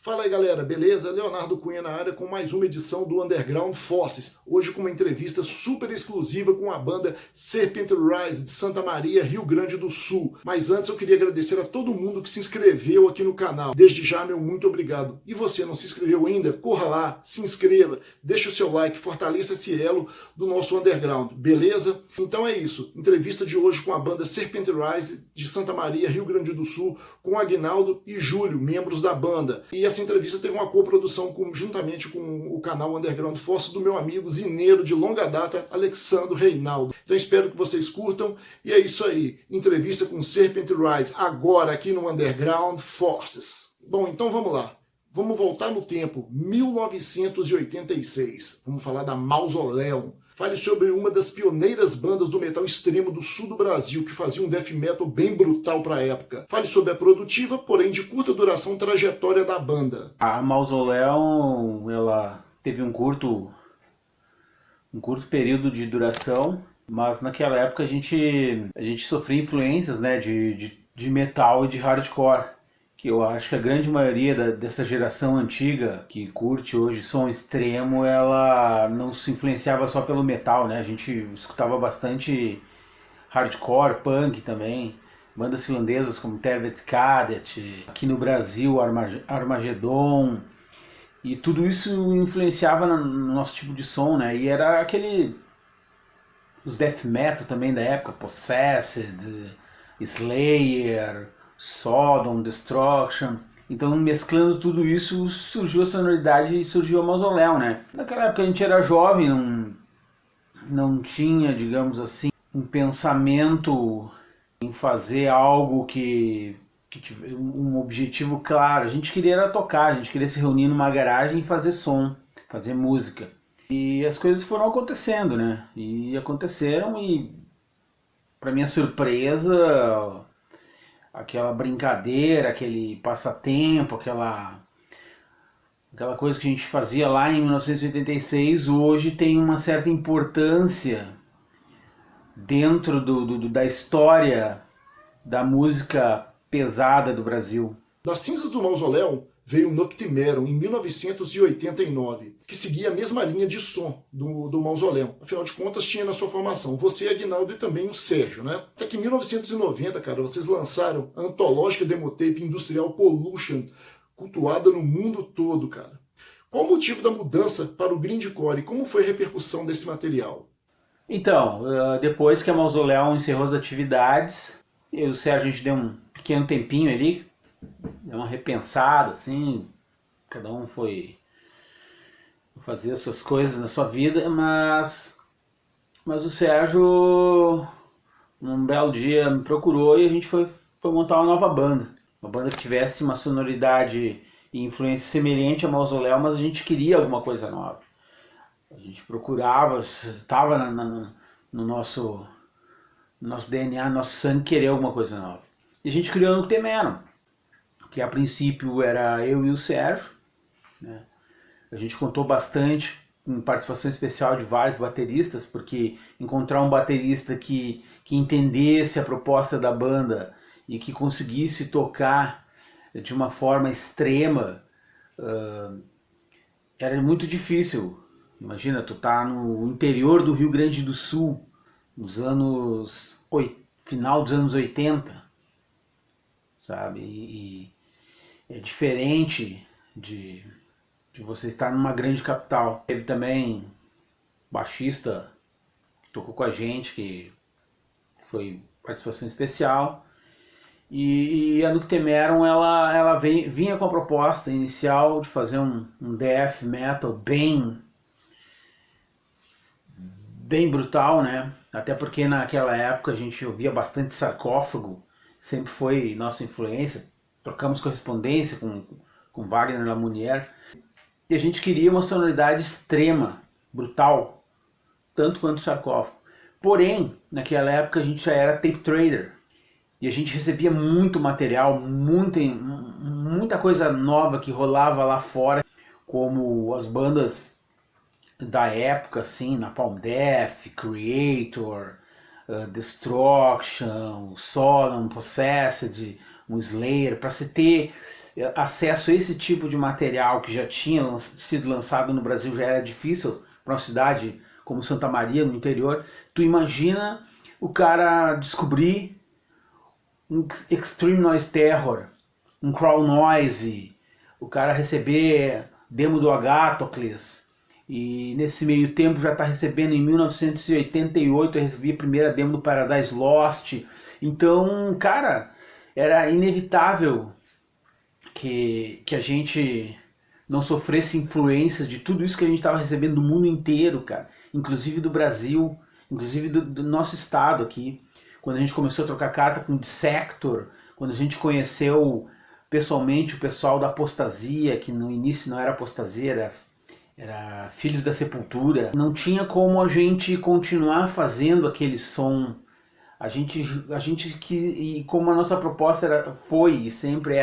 Fala aí galera, beleza? Leonardo Cunha na área com mais uma edição do Underground Forces. Hoje com uma entrevista super exclusiva com a banda Serpent Rise de Santa Maria, Rio Grande do Sul. Mas antes eu queria agradecer a todo mundo que se inscreveu aqui no canal. Desde já, meu muito obrigado. E você não se inscreveu ainda? Corra lá, se inscreva, deixa o seu like, fortaleça esse elo do nosso Underground, beleza? Então é isso, entrevista de hoje com a banda Serpent Rise de Santa Maria, Rio Grande do Sul, com Aguinaldo e Júlio, membros da banda. E essa entrevista teve uma coprodução juntamente com o canal Underground Force do meu amigo zineiro de longa data, Alexandre Reinaldo. Então espero que vocês curtam. E é isso aí, entrevista com Serpent Rise, agora aqui no Underground Forces. Bom, então vamos lá. Vamos voltar no tempo, 1986. Vamos falar da Mausoleum. Fale sobre uma das pioneiras bandas do metal extremo do sul do Brasil, que fazia um death metal bem brutal para a época. Fale sobre a produtiva, porém de curta duração, trajetória da banda. A Mausoleum, ela teve um curto período de duração, mas naquela época a gente sofria influências, né, de metal e de hardcore, que eu acho que a grande maioria dessa geração antiga que curte hoje som extremo, ela não se influenciava só pelo metal, né? A gente escutava bastante hardcore, punk também, bandas finlandesas como Tervet Cadet, aqui no Brasil Armageddon, e tudo isso influenciava no nosso tipo de som, né? E era os death metal também da época, Possessed, Slayer, Sodom, Destruction. Então, mesclando tudo isso, surgiu a sonoridade e surgiu a Mausoleum, né? Naquela época a gente era jovem, não tinha, digamos assim, um pensamento em fazer algo que tivesse um objetivo claro. A gente queria era tocar, a gente queria se reunir numa garagem e fazer som, fazer música. E as coisas foram acontecendo, né? E aconteceram e, para minha surpresa, aquela brincadeira, aquele passatempo, aquela coisa que a gente fazia lá em 1986, hoje tem uma certa importância dentro da história da música pesada do Brasil. Das cinzas do Mausoleum veio o Noctimerum em 1989, que seguia a mesma linha de som do Mausoleum. Afinal de contas, tinha na sua formação você, Aguinaldo, e também o Sérgio, né? Até que em 1990, cara, vocês lançaram a antológica demotape industrial Pollution, cultuada no mundo todo, cara. Qual o motivo da mudança para o grindcore e como foi a repercussão desse material? Então, depois que a Mausoleum encerrou as atividades, eu e o Sérgio, a gente deu um pequeno tempinho ali, deu uma repensada, assim, cada um foi fazer as suas coisas na sua vida, mas o Sérgio, um belo dia, me procurou e a gente foi montar uma nova banda. Uma banda que tivesse uma sonoridade e influência semelhante a Mausoleum, mas a gente queria alguma coisa nova. A gente procurava, estava no nosso DNA, no nosso sangue, querer alguma coisa nova. E a gente criou o Noctimerum, que a princípio era eu e o Sérgio, né? A gente contou bastante com participação especial de vários bateristas, porque encontrar um baterista que entendesse a proposta da banda e que conseguisse tocar de uma forma extrema era muito difícil. Imagina, tu tá no interior do Rio Grande do Sul, final dos anos 80, sabe? E é diferente de você estar numa grande capital. Teve também baixista que tocou com a gente, que foi participação especial. E a Noctimerum, ela vinha com a proposta inicial de fazer um death metal bem brutal, né? Até porque naquela época a gente ouvia bastante Sarcófago, sempre foi nossa influência. Trocamos correspondência com Wagner Lamounière. E a gente queria uma sonoridade extrema, brutal, tanto quanto Sarcófago. Porém, naquela época a gente já era tape trader. E a gente recebia muito material, muita coisa nova que rolava lá fora, como as bandas da época, assim, Napalm Death, Creator, Destruction, Sodom, Possessed, um Slayer, para se ter acesso a esse tipo de material que já tinha sido lançado no Brasil já era difícil para uma cidade como Santa Maria, no interior. Tu imagina o cara descobrir um Extreme Noise Terror, um Crown Noise, o cara receber demo do Agathocles, e nesse meio tempo já está recebendo, em 1988 eu recebi a primeira demo do Paradise Lost. Então, cara, era inevitável que a gente não sofresse influências de tudo isso que a gente estava recebendo do mundo inteiro, cara, inclusive do Brasil, inclusive do nosso estado aqui. Quando a gente começou a trocar carta com o Dissector, quando a gente conheceu pessoalmente o pessoal da Apostasia, que no início não era Apostasia, era Filhos da Sepultura, não tinha como a gente continuar fazendo aquele som. E como a nossa proposta foi e sempre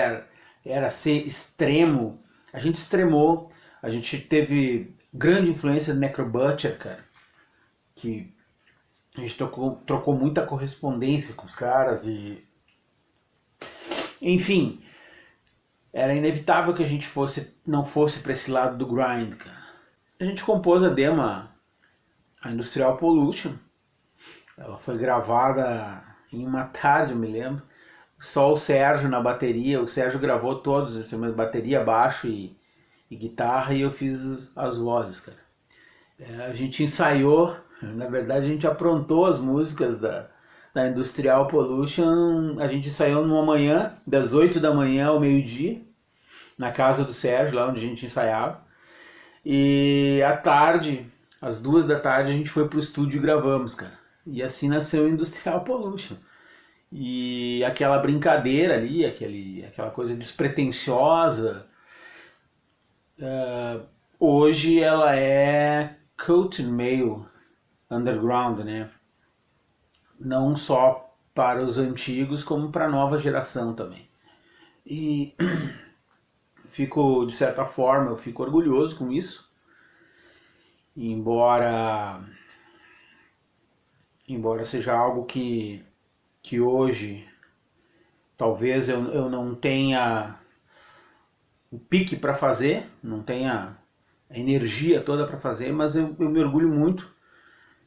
era ser extremo, a gente extremou. A gente teve grande influência do Necrobutcher, cara, que a gente trocou muita correspondência com os caras e... Enfim, era inevitável que a gente não fosse para esse lado do grind, cara. A gente compôs a demo, a Industrial Pollution. Ela foi gravada em uma tarde, eu me lembro. Só o Sérgio na bateria. O Sérgio gravou todos os instrumentos, bateria, baixo e guitarra, e eu fiz as vozes, cara. A gente ensaiou, na verdade a gente aprontou as músicas da Industrial Pollution. A gente ensaiou numa manhã, das 8 da manhã ao meio-dia, na casa do Sérgio, lá onde a gente ensaiava. E à tarde, às 2 da tarde, a gente foi pro estúdio e gravamos, cara. E assim nasceu o Industrial Pollution. E aquela brincadeira ali, aquela coisa despretensiosa, hoje ela é cult meio underground, né? Não só para os antigos, como para a nova geração também. E de certa forma, eu fico orgulhoso com isso. Embora seja algo que hoje talvez eu não tenha o pique para fazer, não tenha a energia toda para fazer, mas eu me orgulho muito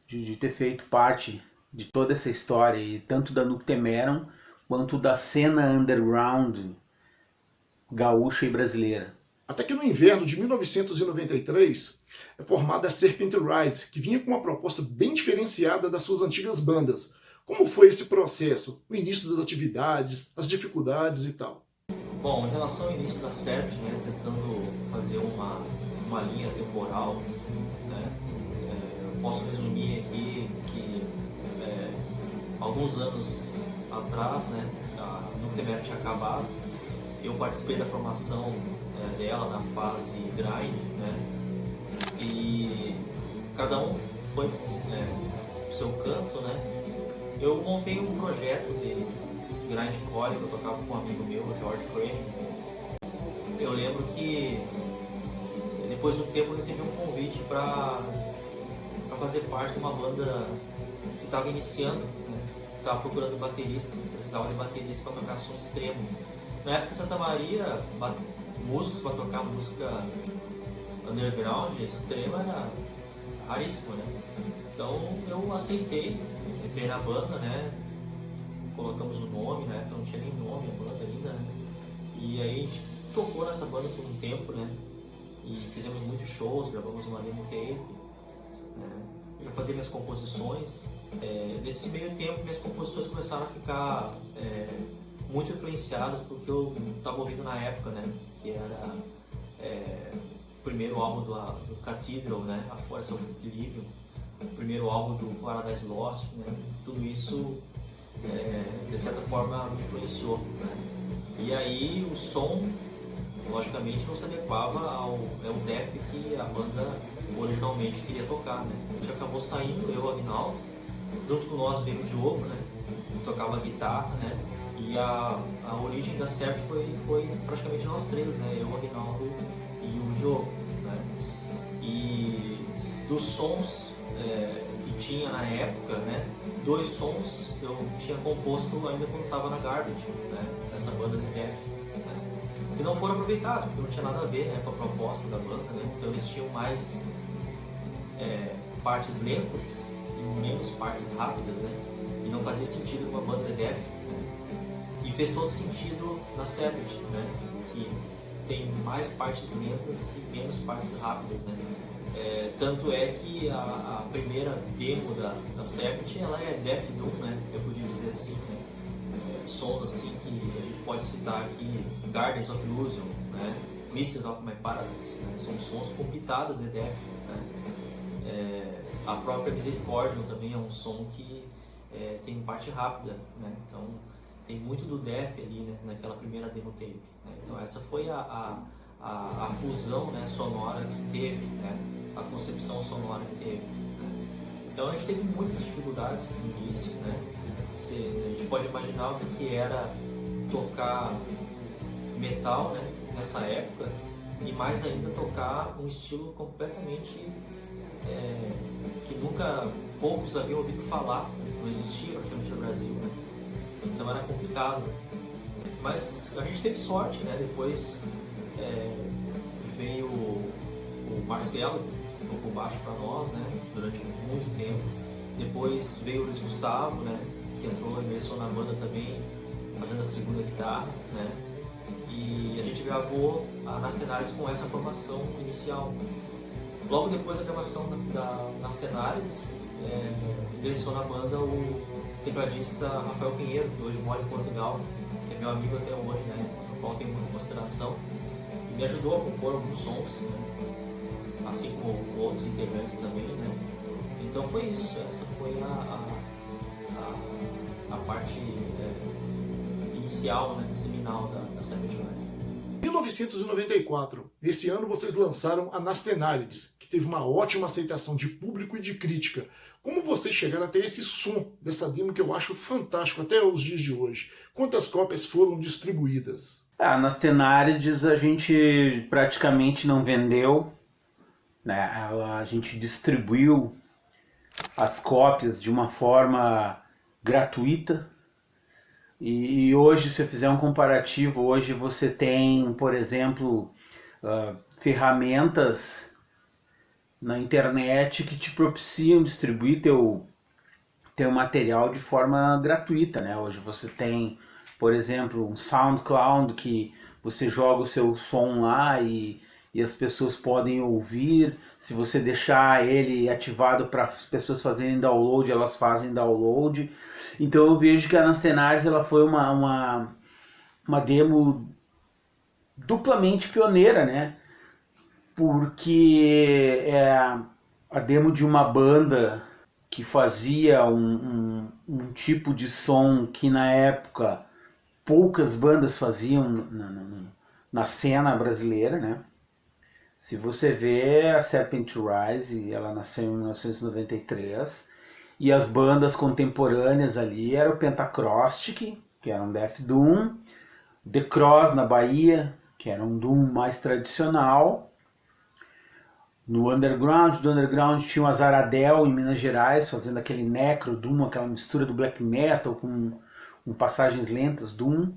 de ter feito parte de toda essa história, e tanto da Noctemeron quanto da cena underground gaúcha e brasileira. Até que no inverno de 1993 é formada a Serpent Rise, que vinha com uma proposta bem diferenciada das suas antigas bandas. Como foi esse processo? O início das atividades, as dificuldades e tal? Bom, em relação ao início da Serpent, né, tentando fazer uma linha temporal, né, eu posso resumir aqui que alguns anos atrás, né, a Noctemeron tinha acabado. Eu participei da formação dela na fase grind, né? E cada um foi pro seu canto, né? Eu montei um projeto de grindcore que eu tocava com um amigo meu, o George Crane. Eu lembro que depois de um tempo eu recebi um convite para fazer parte de uma banda que estava iniciando, né? Estava procurando baterista, precisava de baterista para tocar som extremo. Na época em Santa Maria, músicos para tocar música underground extrema era raríssimo, né? Então eu aceitei, entrei na banda, né? Colocamos o nome, né? Então não tinha nem nome a banda ainda, né? E aí a gente tocou nessa banda por um tempo, né? E fizemos muitos shows, gravamos uma demo tape, né? Eu já fazia minhas composições. Nesse meio tempo minhas composições começaram a ficar muito influenciadas porque eu estava ouvindo na época, né? Que era o primeiro álbum do Cathedral, né? A Force of Equilibrium, o primeiro álbum do Paradise Lost, né? Tudo isso de certa forma me influenciou, né? E aí o som logicamente não se adequava ao death que a banda originalmente queria tocar, né? A gente acabou saindo, eu e o Aguinaldo, junto com nós veio o Diogo, né? Eu tocava guitarra, né? E a origem da Serpent foi praticamente nós três, né? Eu, o Aguinaldo e o Diogo, né? E dos sons que tinha na época, né? 2 sons eu tinha composto ainda quando estava na Garbage, né? Essa banda de death, né? que não foram aproveitados, porque não tinha nada a ver, né, com a proposta da banda, né? Então eles tinham mais partes lentas e menos partes rápidas, né? E não fazia sentido numa banda de death, né? E fez todo sentido na Sabbath, né? Que tem mais partes lentas e menos partes rápidas, né? Tanto é que a primeira demo da Sabbath, ela é Death Doom, né? Eu podia dizer assim, né? Sons assim que a gente pode citar aqui, Gardens of Illusion, né? Misters of My Paradise, né? São sons com pitadas de Death, né? A própria Misericordium também é um som que tem parte rápida, né? Então tem muito do Death ali, né? Naquela primeira demo tape, né? Então essa foi a fusão, né, sonora que teve, né? A concepção sonora que teve, né? Então a gente teve muitas dificuldades no início, né? A gente pode imaginar o que era tocar metal, né, nessa época, e mais ainda tocar um estilo completamente que poucos haviam ouvido falar, não existia praticamente no Brasil, né? Então era complicado, mas a gente teve sorte, né? Depois veio o Marcelo, que tocou baixo para nós, né, durante muito tempo. Depois veio o Luiz Gustavo, né, que entrou e ingressou na banda também, fazendo a segunda guitarra, né? E a gente gravou a Nastenaries com essa formação inicial. Logo depois da gravação da Nastenaries, ingressou na banda o tecladista Rafael Pinheiro, que hoje mora em Portugal, que é meu amigo até hoje, né, no qual tenho muita consideração, e me ajudou a compor alguns sons, né, assim como outros integrantes também, né? Então foi isso, essa foi a parte inicial, né, seminal da Sabbath Rise. Em 1994, nesse ano vocês lançaram a Nastenaries, que teve uma ótima aceitação de público e de crítica. Como vocês chegaram até esse som dessa demo que eu acho fantástico até os dias de hoje? Quantas cópias foram distribuídas? A Nastenaries a gente praticamente não vendeu, né? A gente distribuiu as cópias de uma forma gratuita. E hoje, se eu fizer um comparativo, hoje você tem, por exemplo, ferramentas na internet que te propiciam distribuir teu material de forma gratuita, né? Hoje você tem, por exemplo, um SoundCloud que você joga o seu som lá e as pessoas podem ouvir. Se você deixar ele ativado para as pessoas fazerem download, elas fazem download. Então eu vejo que a Nastenaries ela foi uma demo duplamente pioneira, né? Porque é a demo de uma banda que fazia um tipo de som que na época poucas bandas faziam na cena brasileira, né? Se você vê a Serpent Rise, ela nasceu em 1993, e as bandas contemporâneas ali eram o Pentacrostic, que era um Death Doom, The Cross na Bahia, que era um Doom mais tradicional. No underground, do underground tinha o Azaradel em Minas Gerais, fazendo aquele Necro Doom, aquela mistura do black metal com passagens lentas Doom.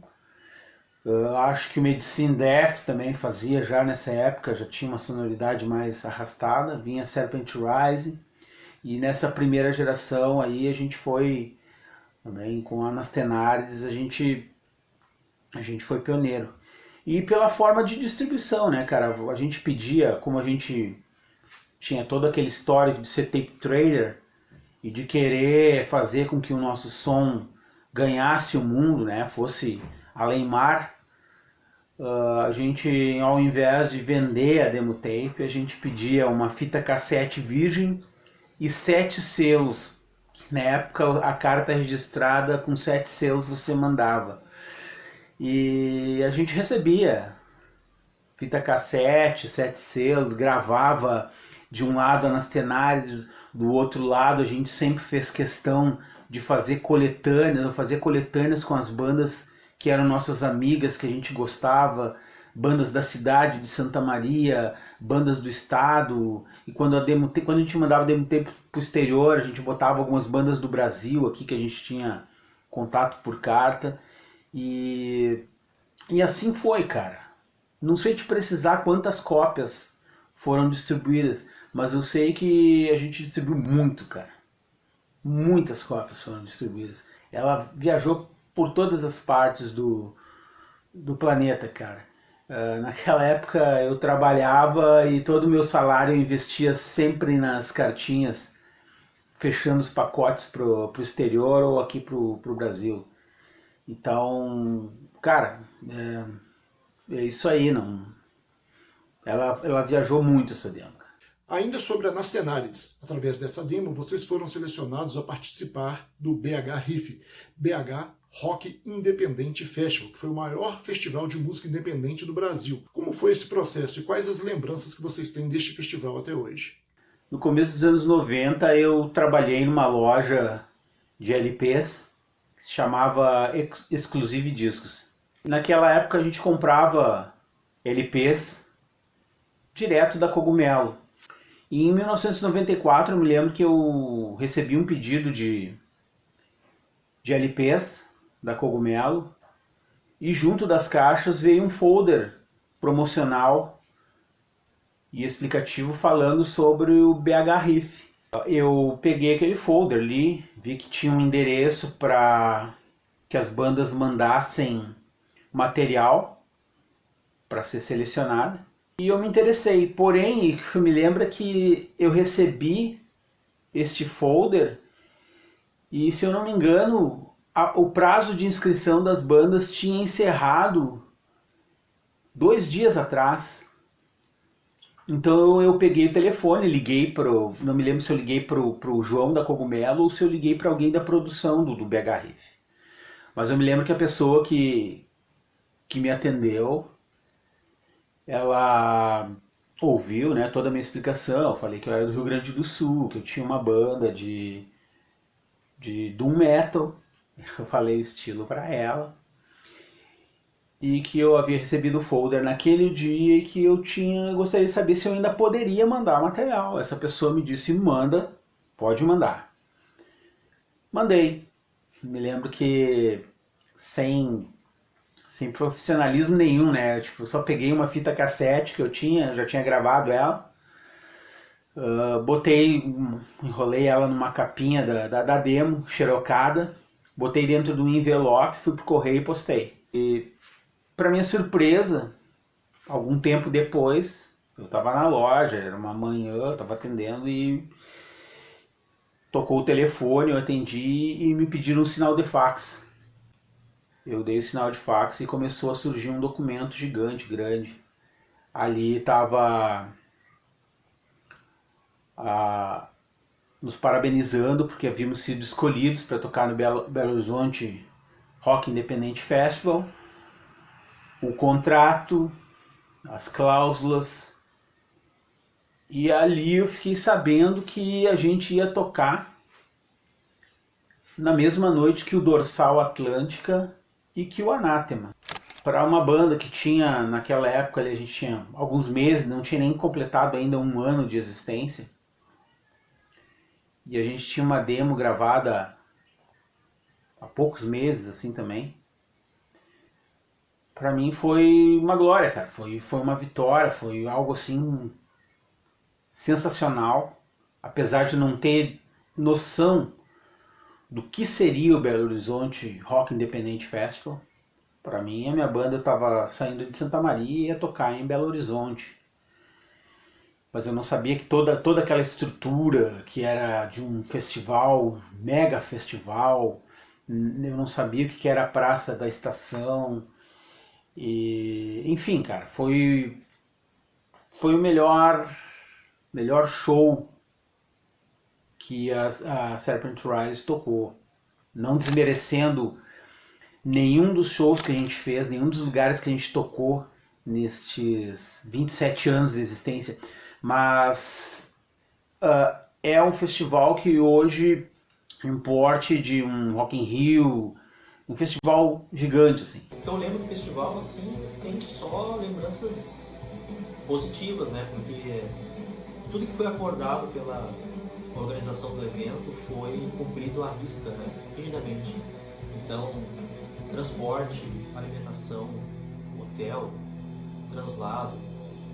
Acho que o Medicine Death também fazia já nessa época, já tinha uma sonoridade mais arrastada. Vinha Serpent Rise, e nessa primeira geração aí a gente foi também com a Nastenaries, a gente foi pioneiro. E pela forma de distribuição, né, cara? A gente pedia, como a gente tinha todo aquele histórico de ser tape trader e de querer fazer com que o nosso som ganhasse o mundo, né, fosse além mar, a gente, ao invés de vender a demo tape, a gente pedia uma fita cassete virgem e 7 selos. Na época a carta registrada com 7 selos você mandava. E a gente recebia fita cassete, 7 selos, gravava de um lado a Nastenaries, do outro lado a gente sempre fez questão de fazer coletâneas, eu fazia coletâneas com as bandas que eram nossas amigas, que a gente gostava, bandas da cidade de Santa Maria, bandas do estado. E quando a gente mandava demo tape pro exterior, a gente botava algumas bandas do Brasil aqui que a gente tinha contato por carta. E assim foi, cara. Não sei te precisar quantas cópias foram distribuídas, mas eu sei que a gente distribuiu muito, cara. Muitas cópias foram distribuídas. Ela viajou por todas as partes do planeta, cara. Naquela época eu trabalhava e todo o meu salário eu investia sempre nas cartinhas, fechando os pacotes pro exterior ou aqui pro Brasil. Então, cara, é isso aí, não. Ela viajou muito essa demo. Ainda sobre a Nastenarides, através dessa demo, vocês foram selecionados a participar do BH Riff, BH Rock Independente Festival, que foi o maior festival de música independente do Brasil. Como foi esse processo e quais as lembranças que vocês têm deste festival até hoje? No começo dos anos 90 eu trabalhei numa loja de LPs que se chamava Exclusive Discos. Naquela época a gente comprava LPs direto da Cogumelo. E em 1994 eu me lembro que eu recebi um pedido de LPs da Cogumelo e junto das caixas veio um folder promocional e explicativo falando sobre o BH Riff. Eu peguei aquele folder ali, vi que tinha um endereço para que as bandas mandassem material para ser selecionado. E eu me interessei, porém, eu me lembro que eu recebi este folder e, se eu não me engano, o prazo de inscrição das bandas tinha encerrado 2 dias atrás. Então eu peguei o telefone, liguei não me lembro se eu liguei pro João da Cogumelo ou se eu liguei para alguém da produção do BH Riff. Mas eu me lembro que a pessoa que me atendeu, ela ouviu, né, toda a minha explicação. Eu falei que eu era do Rio Grande do Sul, que eu tinha uma banda de doom metal. Eu falei o estilo para ela. E que eu havia recebido o folder naquele dia e que eu gostaria de saber se eu ainda poderia mandar material. Essa pessoa me disse, manda, pode mandar. Mandei. Me lembro que sem profissionalismo nenhum, né? Tipo, eu só peguei uma fita cassete que eu já tinha gravado ela. Enrolei ela numa capinha da demo, xerocada. Botei dentro de um envelope, fui pro correio e postei. E, para minha surpresa, algum tempo depois, eu estava na loja, era uma manhã, eu estava atendendo e tocou o telefone, eu atendi e me pediram um sinal de fax. Eu dei o sinal de fax e começou a surgir um documento gigante, grande. Ali estava nos parabenizando porque havíamos sido escolhidos para tocar no Belo Horizonte Rock Independente Festival. O contrato, as cláusulas, e ali eu fiquei sabendo que a gente ia tocar na mesma noite que o Dorsal Atlântica e que o Anátema. Para uma banda que tinha, naquela época, a gente tinha alguns meses, não tinha nem completado ainda 1 ano de existência, e a gente tinha uma demo gravada há poucos meses, assim também. Pra mim foi uma glória, cara. Foi uma vitória, foi algo assim sensacional. Apesar de não ter noção do que seria o Belo Horizonte Rock Independente Festival, pra mim a minha banda estava saindo de Santa Maria e ia tocar em Belo Horizonte. Mas eu não sabia que toda aquela estrutura que era de um festival, mega festival, eu não sabia o que era a Praça da Estação. E, enfim, cara, foi o melhor show que a Serpent Rise tocou. Não desmerecendo nenhum dos shows que a gente fez, nenhum dos lugares que a gente tocou nestes 27 anos de existência, mas é um festival que hoje, em porte de um Rock in Rio, um festival gigante, assim. Então eu lembro do festival, assim, tem só lembranças positivas, né? Porque tudo que foi acordado pela organização do evento foi cumprido à risca, né? Rigidamente. Então, transporte, alimentação, hotel, translado,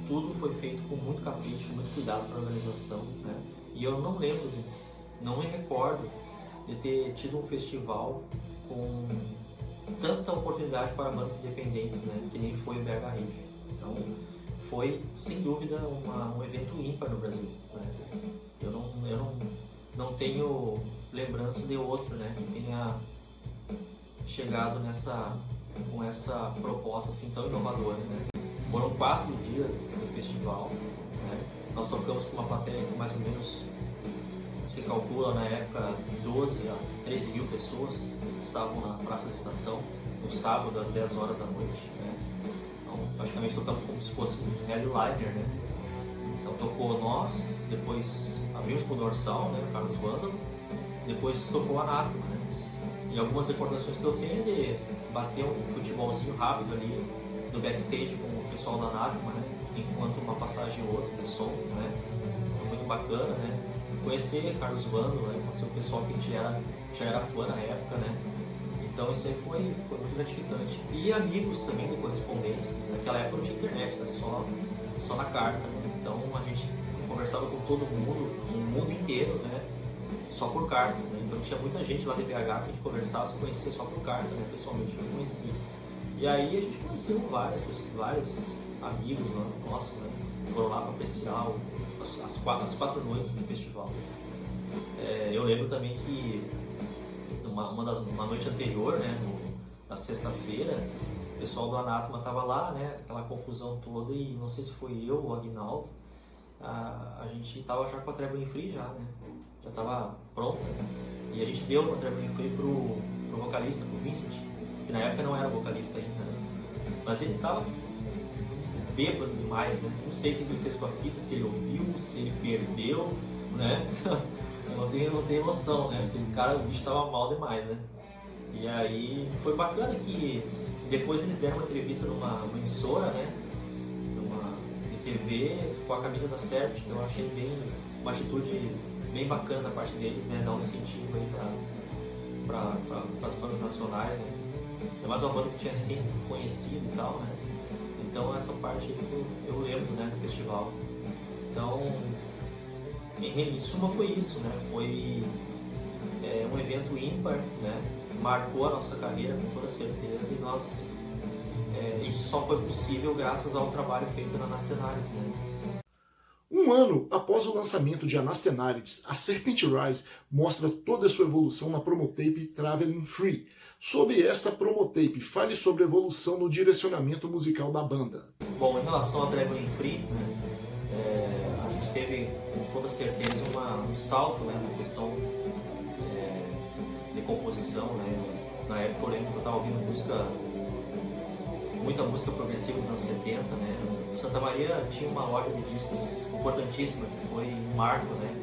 tudo foi feito com muito capricho, muito cuidado para a organização, né? E eu não lembro, não me recordo de ter tido um festival com tanta oportunidade para bandas independentes, né? Que nem foi o BH Riff. Então, foi sem dúvida um evento ímpar no Brasil, né? Eu não tenho lembrança de outro, né, que tenha chegado com essa proposta assim tão inovadora, né? Foram 4 dias do festival, né? Nós tocamos com uma plateia que mais ou menos se calcula na época 12 a 13 mil pessoas estavam na Praça da Estação no sábado às 10 horas da noite, né? Então praticamente tocamos como se fosse um headliner, né? Então tocou nós, depois abrimos com o Dorsal, né, Carlos Vândalo, depois tocou a Anátema, né? E algumas recordações que eu tenho é de bater um futebolzinho rápido ali no backstage com o pessoal da Anátema, né? Enquanto uma passagem ou outra de som, né? Muito bacana, né? Conhecer Carlos Vândalo, né? Conhecer o pessoal que já era fã na época, né? Então isso aí foi muito gratificante. E amigos também de correspondência. Naquela época não tinha internet, era só na carta, né? Então a gente conversava com todo mundo, no mundo inteiro, né? Só por carta, né? Então tinha muita gente lá de BH que a gente conversava, se conhecia só por carta, né? Pessoalmente não conhecia. E aí a gente conheceu vários amigos lá, nossos, né? Foram lá para apreciar as 4 noites do festival. Eu lembro também que uma noite anterior, né? Na sexta-feira, o pessoal do Anátema estava lá, né? Aquela confusão toda, e não sei se foi eu ou o Aguinaldo, a gente estava já com a Traveling Free já, né? Já estava pronta, né? E a gente deu uma Traveling Free pro vocalista, pro Vincent, que na época não era vocalista ainda, né? Mas ele estava bêbado demais, né? Não sei o que ele fez com a fita, se ele ouviu, se ele perdeu, né? Eu não tenho noção, né? Aquele cara, o bicho estava mal demais, né? E aí foi bacana que depois eles deram uma entrevista numa emissora, né? De TV com a camisa da Serpt, que eu achei uma atitude bem bacana da parte deles, né? Dar um incentivo aí para as bandas nacionais, né? É mais uma banda que tinha recém conhecido e tal, né? Então essa parte eu lembro, né, do festival. Então, em suma foi isso, né? Foi um evento ímpar, né? Marcou a nossa carreira com toda certeza, e nós isso só foi possível graças ao trabalho feito na Anastenarides, né? Um ano após o lançamento de Anastenarides, a Serpent Rise mostra toda a sua evolução na promotape Traveling Free. Sobre esta promotape, fale sobre a evolução no direcionamento musical da banda. Bom, em relação a Traveling Free, né, a gente teve com toda certeza um salto, né, na questão de composição, né. Na época eu lembro que eu estava ouvindo muita música progressiva dos anos 70, né. Santa Maria tinha uma loja de discos importantíssima, que foi um marco, né,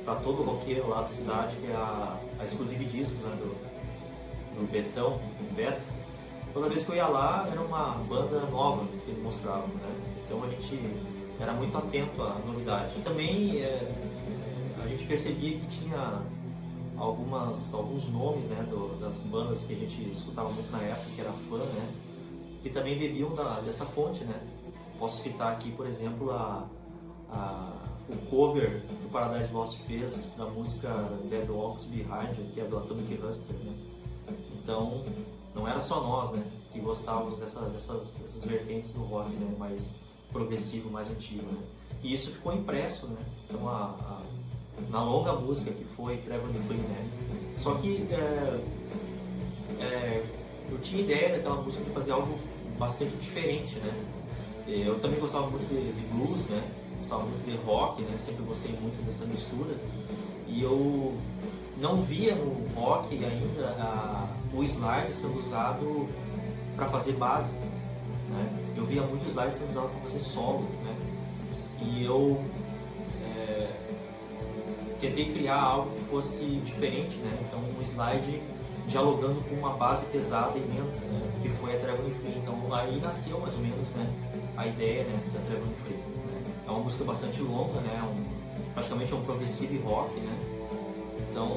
para todo roqueiro lá da cidade, que é a Exclusive Discos, né, do Betão, do Beto. Toda vez que eu ia lá, era uma banda nova que ele mostrava, né? Então a gente era muito atento à novidade. E também a gente percebia que tinha alguns nomes, né, das bandas que a gente escutava muito na época, que era fã, né, que também bebiam dessa fonte, né. Posso citar aqui, por exemplo, o cover que o Paradise Lost fez da música Dead Walks Behind, que é do Atomic Huster, né. Então, não era só nós, né, que gostávamos dessas vertentes do rock, né, mais progressivo, mais antigo, né. E isso ficou impresso, né. Então, na longa música que foi Traveling Free, né. Só que eu tinha ideia daquela música de fazer algo bastante diferente, né. Eu também gostava muito de blues, né, gostava muito de rock, né, sempre gostei muito dessa mistura. E eu não via no rock ainda o slide sendo usado para fazer base, né? Eu via muito slide sendo usado para fazer solo, né? E eu tentei criar algo que fosse diferente, né? Então um slide dialogando com uma base pesada e lenta, né? Que foi a Traveling Free. Então aí nasceu mais ou menos, né, a ideia, né, da Traveling Free, né? É uma música bastante longa, né? Praticamente é um progressive rock, né? Então,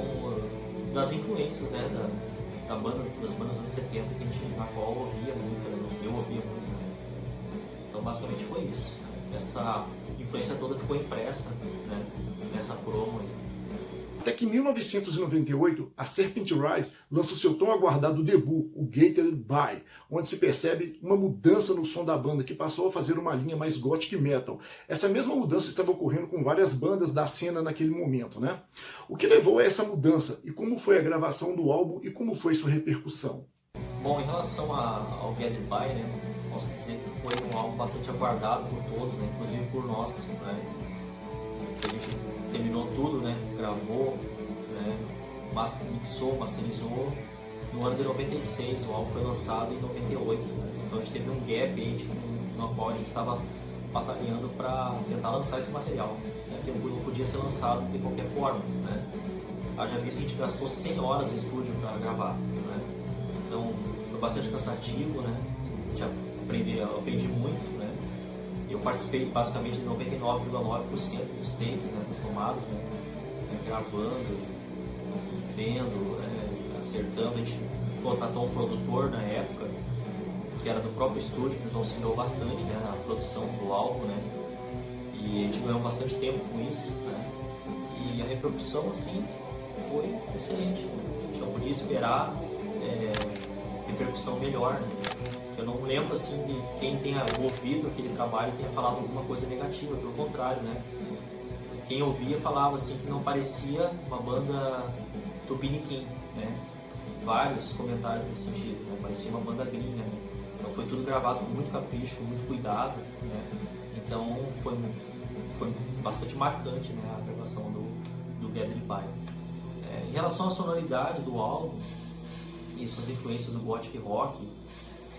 das influências, né, das bandas dos anos 70, na qual eu ouvia muito, né? Eu ouvia muito, né? Então basicamente foi isso. Essa influência toda ficou impressa, né, nessa promo aí. Até que em 1998, a Serpent Rise lança o seu tão aguardado debut, o Gated By, onde se percebe uma mudança no som da banda, que passou a fazer uma linha mais gothic metal. Essa mesma mudança estava ocorrendo com várias bandas da cena naquele momento, né? O que levou a essa mudança e como foi a gravação do álbum e como foi sua repercussão? Bom, em relação ao Gated By, né, posso dizer que foi um álbum bastante aguardado por todos, né, inclusive por nós, né? A gente terminou tudo, né? Gravou, né? Mixou, masterizou no ano de 96. O álbum foi lançado em 98. Né? Então a gente teve um gap aí, no qual a gente estava batalhando para tentar lançar esse material, né? Que não podia ser lançado de qualquer forma, né? Haja visto que a gente gastou 100 horas no estúdio para gravar, né? Então foi bastante cansativo, né? A gente aprendi muito, né? Eu participei basicamente de 99,9% dos takes, né, dos tomados, né, gravando, vendo, acertando. A gente contratou um produtor na época, que era do próprio estúdio, que nos auxiliou bastante, né, na produção do álbum, né, e a gente ganhou bastante tempo com isso, né, e a repercussão, assim, foi excelente, né? A gente não podia esperar repercussão melhor, né? Eu não lembro assim de quem tenha ouvido aquele trabalho tenha falado alguma coisa negativa, pelo contrário, né? Quem ouvia falava assim que não parecia uma banda tupiniquim, né? Vários comentários nesse sentido, né? Parecia uma banda gringa, né? Então foi tudo gravado com muito capricho, com muito cuidado, né? Então foi bastante marcante, né, a gravação do Gathered By. Em relação à sonoridade do álbum e suas influências do gothic rock,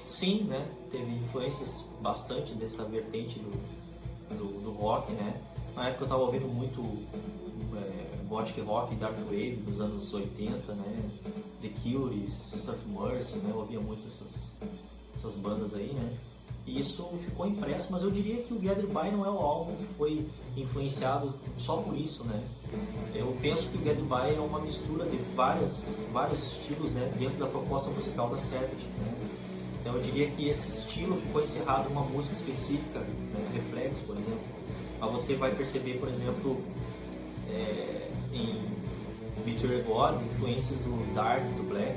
sim, né, teve influências bastante dessa vertente do rock, né. Na época eu estava ouvindo muito gothic rock e dark wave dos anos 80, né, The Cure, Sister of Mercy, né, eu ouvia muito essas bandas aí, né. E isso ficou impresso, mas eu diria que o Gathered By não é o álbum que foi influenciado só por isso, né. Eu penso que o Gathered By é uma mistura de vários estilos, né, dentro da proposta musical da Serpent, né. Então eu diria que esse estilo ficou encerrado em uma música específica, né, Reflex, por exemplo. Mas você vai perceber, por exemplo, em Beat Your God, influências do Dark, do Black.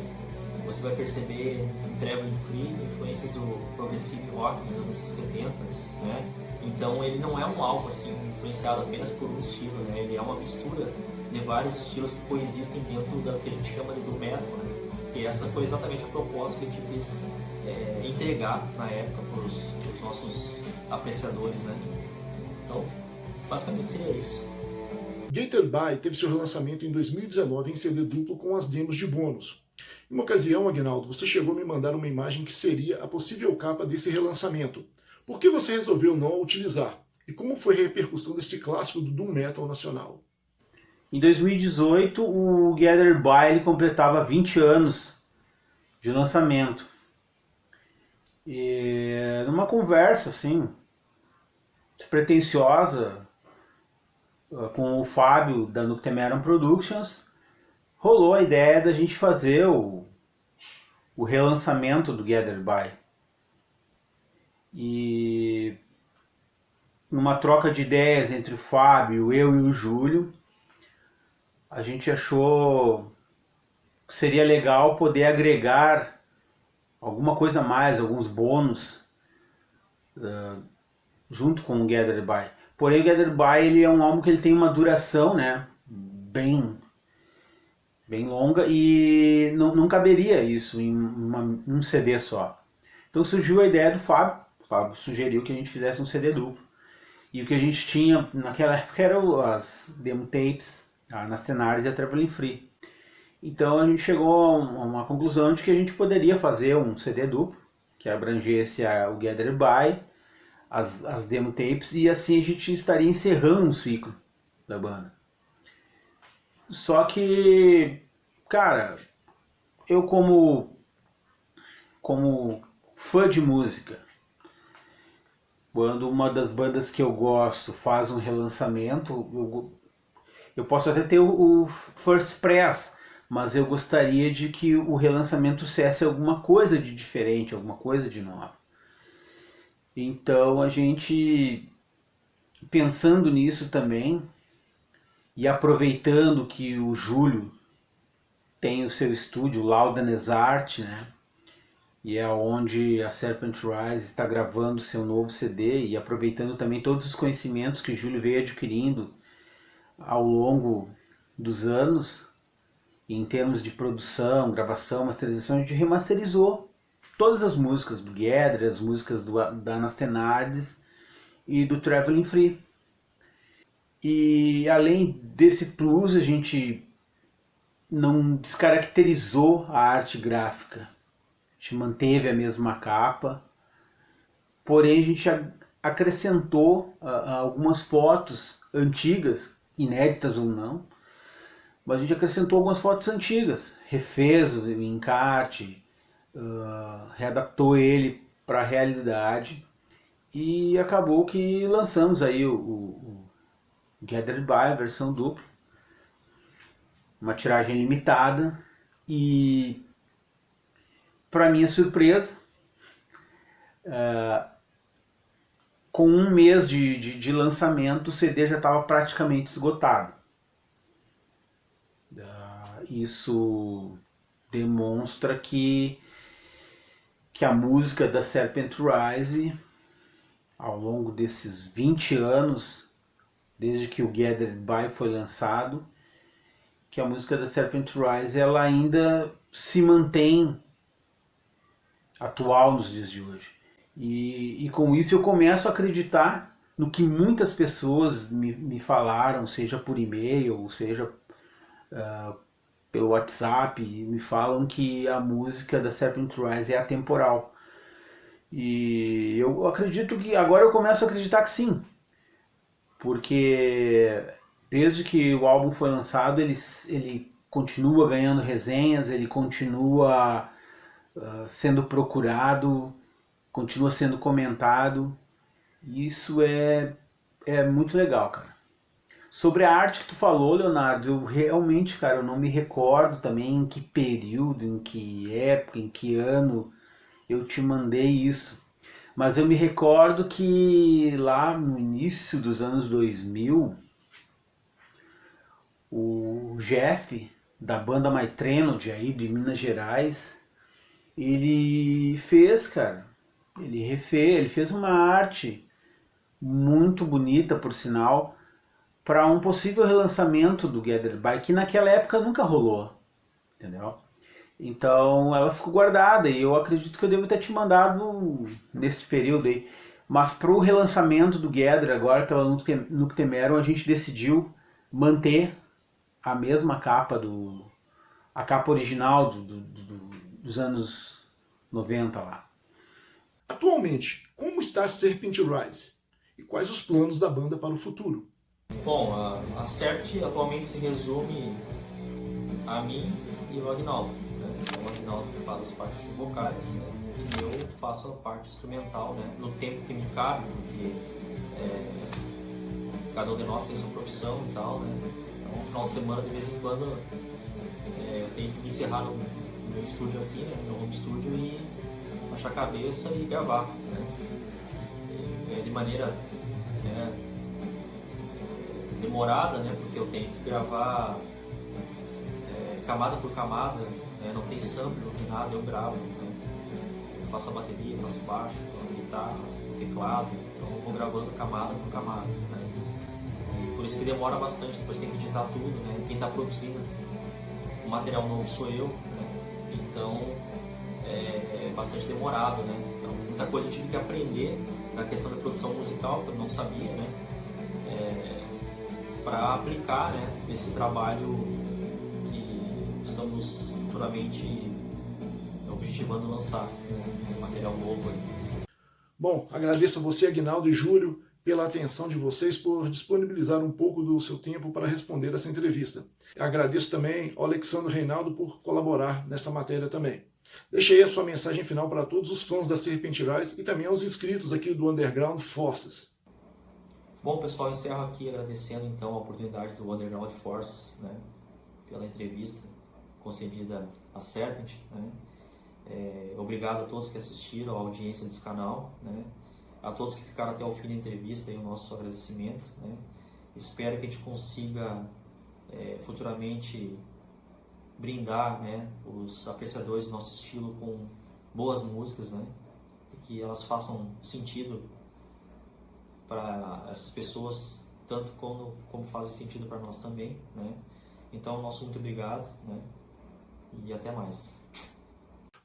Você vai perceber em Traveling Free influências do Progressive Rock dos anos 70, né? Então ele não é um álbum assim, influenciado apenas por um estilo, né? Ele é uma mistura de vários estilos que coexistem dentro da que a gente chama de do metal, né? Que essa foi exatamente a proposta que a gente quis entregar na época para os nossos apreciadores, né? Então, basicamente seria isso. Gathered By teve seu relançamento em 2019 em CD duplo com as demos de bônus. Em uma ocasião, Aguinaldo, você chegou a me mandar uma imagem que seria a possível capa desse relançamento. Por que você resolveu não a utilizar? E como foi a repercussão desse clássico do Doom Metal nacional? Em 2018, o Gathered By ele completava 20 anos de lançamento. E numa conversa assim, despretensiosa, com o Fábio da Noctemeron Productions, rolou a ideia da gente fazer o relançamento do Gathered By. E numa troca de ideias entre o Fábio, eu e o Júlio, a gente achou que seria legal poder agregar alguma coisa a mais, alguns bônus junto com o Gathered By. Porém, o Gathered By ele é um álbum que ele tem uma duração, né, bem longa, e não caberia isso em um CD só. Então surgiu a ideia do Fábio. O Fábio sugeriu que a gente fizesse um CD duplo. E o que a gente tinha naquela época eram as demo tapes, a Nastenaris e a Traveling Free. Então a gente chegou a uma conclusão de que a gente poderia fazer um CD duplo, que abrangesse o Gathered By, as demo tapes, e assim a gente estaria encerrando um ciclo da banda. Só que, cara, eu como fã de música, quando uma das bandas que eu gosto faz um relançamento, eu posso até ter o First Press, mas eu gostaria de que o relançamento trouxesse alguma coisa de diferente, alguma coisa de nova. Então a gente, pensando nisso também, e aproveitando que o Júlio tem o seu estúdio, Laudanes Art, né? E é onde a Serpent Rise está gravando seu novo CD, e aproveitando também todos os conhecimentos que o Júlio veio adquirindo ao longo dos anos, em termos de produção, gravação, masterização. A gente remasterizou todas as músicas do Gather, as músicas da Anastenardes e do Traveling Free. E além desse plus, a gente não descaracterizou a arte gráfica. A gente manteve a mesma capa, porém a gente acrescentou algumas fotos antigas, inéditas ou não, mas a gente acrescentou algumas fotos antigas, refez o encarte, readaptou ele para a realidade, e acabou que lançamos aí o Gathered By, a versão dupla, uma tiragem limitada, e para minha surpresa, com um mês de lançamento, o CD já estava praticamente esgotado. Isso demonstra que a música da Serpent Rise, ao longo desses 20 anos, desde que o Gathered By foi lançado, que a música da Serpent Rise ela ainda se mantém atual nos dias de hoje. E com isso eu começo a acreditar no que muitas pessoas me falaram, seja por e-mail, seja pelo WhatsApp, me falam que a música da Serpent Rise é atemporal. E eu acredito que agora eu começo a acreditar que sim, porque desde que o álbum foi lançado ele continua ganhando resenhas, ele continua sendo procurado, continua sendo comentado. Isso é muito legal, cara. Sobre a arte que tu falou, Leonardo, eu realmente, cara, eu não me recordo também em que período, em que época, em que ano eu te mandei isso. Mas eu me recordo que lá no início dos anos 2000, o Jeff, da banda My Trenod, aí de Minas Gerais, ele fez, cara, ele fez uma arte muito bonita, por sinal, para um possível relançamento do Gathered By, que naquela época nunca rolou, entendeu? Então ela ficou guardada, e eu acredito que eu devo ter te mandado nesse período aí. Mas para o relançamento do Gather, agora pela Noctemeron, a gente decidiu manter a mesma capa, a capa original dos anos 90 lá. Atualmente, como está a Serpent Rise? E quais os planos da banda para o futuro? Bom, a CERT atualmente se resume a mim e o Agnaldo. O Agnaldo que faz as partes vocais, né? E eu faço a parte instrumental, né? No tempo que me cabe, porque cada um de nós tem sua profissão e tal, né? Então, no final de semana, de vez em quando, eu tenho que me encerrar no meu estúdio aqui, né? No home studio, e baixar a cabeça e gravar, né? De maneira demorada, né? Porque eu tenho que gravar camada por camada, né? Não tem sample, não tem nada, eu gravo, né? Eu faço a bateria, faço baixo, a guitarra, o teclado, então eu vou gravando camada por camada, né? E por isso que demora bastante, depois tem que editar tudo, né? Quem está produzindo o material novo sou eu, né? Então é bastante demorado, né? Então muita coisa eu tive que aprender na questão da produção musical, que eu não sabia, né? Para aplicar, né, esse trabalho que estamos futuramente objetivando lançar, material novo aí. Bom, agradeço a você, Aguinaldo e Júlio, pela atenção de vocês, por disponibilizar um pouco do seu tempo para responder essa entrevista. Agradeço também ao Alexandre Reinaldo por colaborar nessa matéria também. Deixe aí a sua mensagem final para todos os fãs da Serpent Rise e também aos inscritos aqui do Underground Forces. Bom, pessoal, encerro aqui agradecendo então a oportunidade do Underground Forces, né, pela entrevista concedida à Serpent, né. Obrigado a todos que assistiram, à audiência desse canal, né. A todos que ficaram até o fim da entrevista, aí, o nosso agradecimento, né? Espero que a gente consiga futuramente brindar, né, os apreciadores do nosso estilo com boas músicas, né? E que elas façam sentido para essas pessoas, tanto como fazem sentido para nós também, né? Então, nosso muito obrigado, né? E até mais.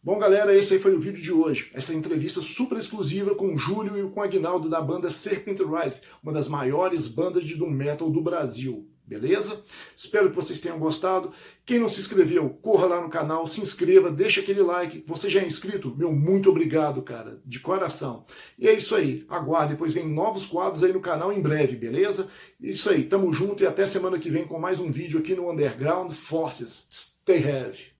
Bom, galera, esse aí foi o vídeo de hoje. Essa entrevista super exclusiva com o Júlio e com o Aguinaldo da banda Serpent Rise, uma das maiores bandas de doom metal do Brasil. Beleza? Espero que vocês tenham gostado. Quem não se inscreveu, corra lá no canal, se inscreva, deixa aquele like. Você já é inscrito? Meu muito obrigado, cara, de coração. E é isso aí, aguarde, depois vem novos quadros aí no canal em breve, beleza? Isso aí, tamo junto e até semana que vem com mais um vídeo aqui no Underground Forces. Stay heavy!